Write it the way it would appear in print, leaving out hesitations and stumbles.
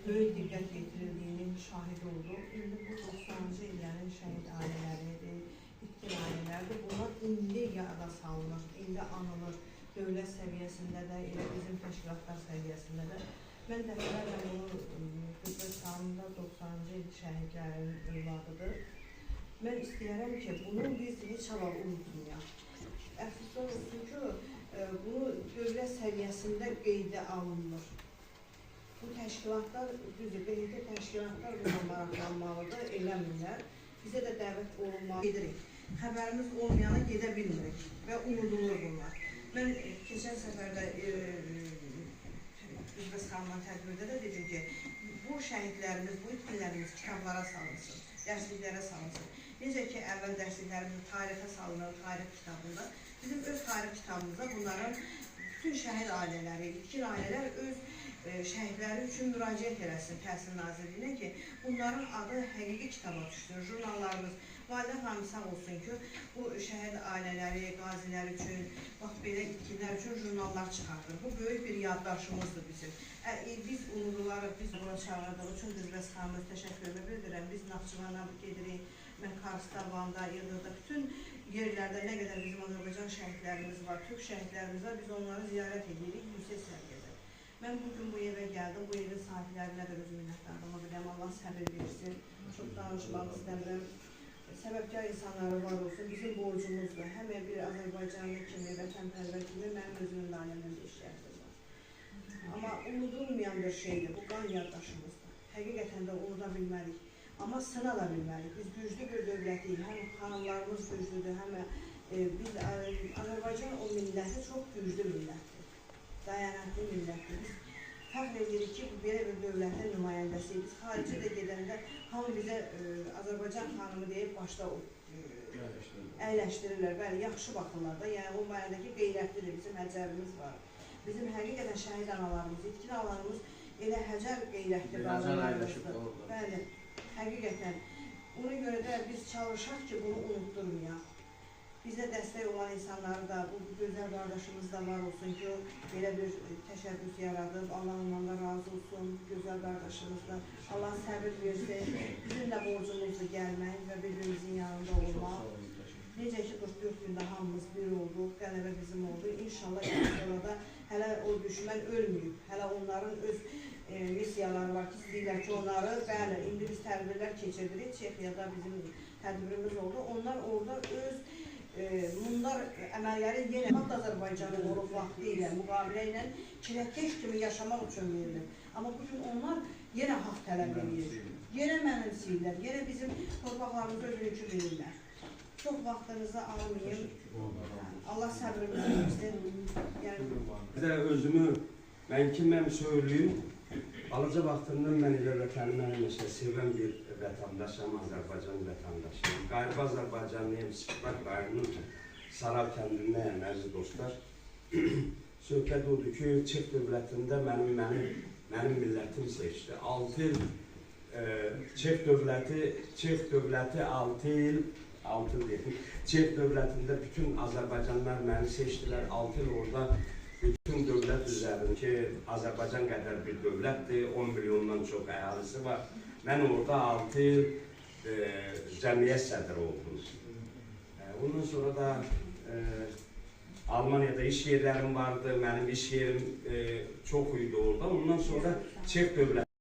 böyük diqqət yetirildiğinin şahidi olduq. İndi bu 90-cı illərin şəhid ailələridir, itkin ailələrdir. Bunlar indi yada salınır, indi anılır. Dövlət səviyyəsində də, elə bizim təşkilatlar səviyyəsində də. Mən dəfələrlə bunu Qıbrısda 90-cı il şəhidlərinin övladıdır. Mən istəyərəm ki, bunu biz heç hala unutmayaq. Əfsuslar olsun ki, bunu dövlət səviyyəsində qeydə alınmır. Bu təşkilatlar, düzdür, beynində təşkilatlar buna maraqlanmalıdır, eləmirlər. Bizə də dəvət olunmalı edirik. Xəbərimiz olmayana gedə bilmirik və unudulur bunlar. Mən keçən səfərdə Qıbrısxanla tədbirdə də dedim ki, bu şəhidlərimiz, bu itkinlərimiz kitablara salınsın, dərsliklərə salınsın. Necə ki, əvvəl dərsliklərimiz tarixə salınır, tarix kitabında. Bizim öz tarix kitabımızda bunların bütün şəhid ailələri, itkin ailələr öz şəhidləri üçün müraciət eləsin Təhsil Nazirliyinə ki, bunların adı həqiqi kitaba düşsün, jurnallarımız. Validə xanım sağ olsun ki, bu şəhid ailələri, qazilər üçün, bax belə itkinlər üçün jurnallar çıxardır. Bu böyük bir yaddaşımızdır bizim. Biz unudularıq, biz buna çağırdıq üçün Qıbrıs xanımız təşəkkürümü bildirirəm. Biz Naxçıvana gedirik, mən Karsda, Van'da, Yıldırda, bütün yerlərdə nə qədər bizim Azərbaycan şəhidlərimiz var, Türk şəhidlərimiz var, biz onları ziyarət edirik yüksək səviyyədə. Mən bugün bu evə gəldim, bu evin sahiblərinə də öz minnətdarlığımı biləm, Allah səbir versin, çox danışmaq istəmirəm. Səbəbkar insanları var olsun, bizim borcumuzdur. Həm bir Azərbaycanlı kimi, vətənpərvər kimi mənim özümün də ailəmdə işlərdir var. Amma unudulmayan bir şeydir, bu qan yaddaşımızdır. Həqiqətən də unuda bilmərik, amma sına da bilmərik. Biz güclü bir dövlətik, həm xanımlarımız güclüdür, həm biz Azərbaycan o milləti çox güclü millətdir, dayanıqlı millətdir. Biz fəxr edirik ki, belə bir dövlətin nümayəndəsiyik. Biz xarici də gedəndə hamı bizə Azərbaycan xanımı deyib başda əyləşdirirlər. Bəli, yaxşı baxırlar da. Yəni, o mənədəki qeyrətlidir, bizim həcərimiz var. Bizim həqiqətən şəhid analarımız, itkin analarımız elə həcər qeyrətli qadınlarımızdır. Bəli, həqiqətən. Ona görə də biz çalışaq ki, bunu unutturmayaq. Bizə dəstək olan insanları da, bu gözəl qardaşımız da var olsun ki, belə bir təşəbbüs yaradıb, Allah ondan da razı olsun, gözəl qardaşımız da. Allah səbir versin, bizim də borcumuzdur gəlmək və birbirimizin yanında olmaq. Necə ki, 44 gündə hamımız bir olduq, qələbə bizim oldu. İnşallah sonra da hələ o düşmən ölməyib, hələ onların öz missiyaları var ki, istəyirlər ki, onları, bəli, indi biz tədbirlər keçirdirik, Çexiyada bizim tədbirimiz oldu. Onlar orada öz bunlar əməlləri yenə Azərbaycanın olub vaxtı ilə, müqabilə ilə çiləkeş kimi yaşamaq üçün verilir. Amma bugün onlar yenə haqq tələb edir, yenə mənimsiyirlər, yenə bizim torpaqlarımızı özünükü verirlər. Çox vaxtınızı almayayım, Allah səbrimizi versin. Özümü, mən kiməm söyləyim, alaca vaxtından mən elə vətənimə həmişə sevən bir vətəndaşım, Azərbaycan vətəndaşıyım. Qərib Azərbaycanlıyım, Sıxbar Qayının Saral kəndindəyəm, əziz dostlar. Söhbət odur ki, Çex dövlətində mənim millətim seçdi. 6 il Çex dövləti 6 il, Çex dövlətində bütün Azərbaycanlılar məni seçdilər. 6 il orada bütün dövlət üzərində ki, Azərbaycan qədər bir dövlətdir, 10 milyondan çox əhalisi var. Mən orada 6 il cəmiyyət sədri oldum. Ondan sonra da Almaniyada iş yerlərim vardı, mənim iş yerim çox idi orada. Ondan sonra Çex dövləti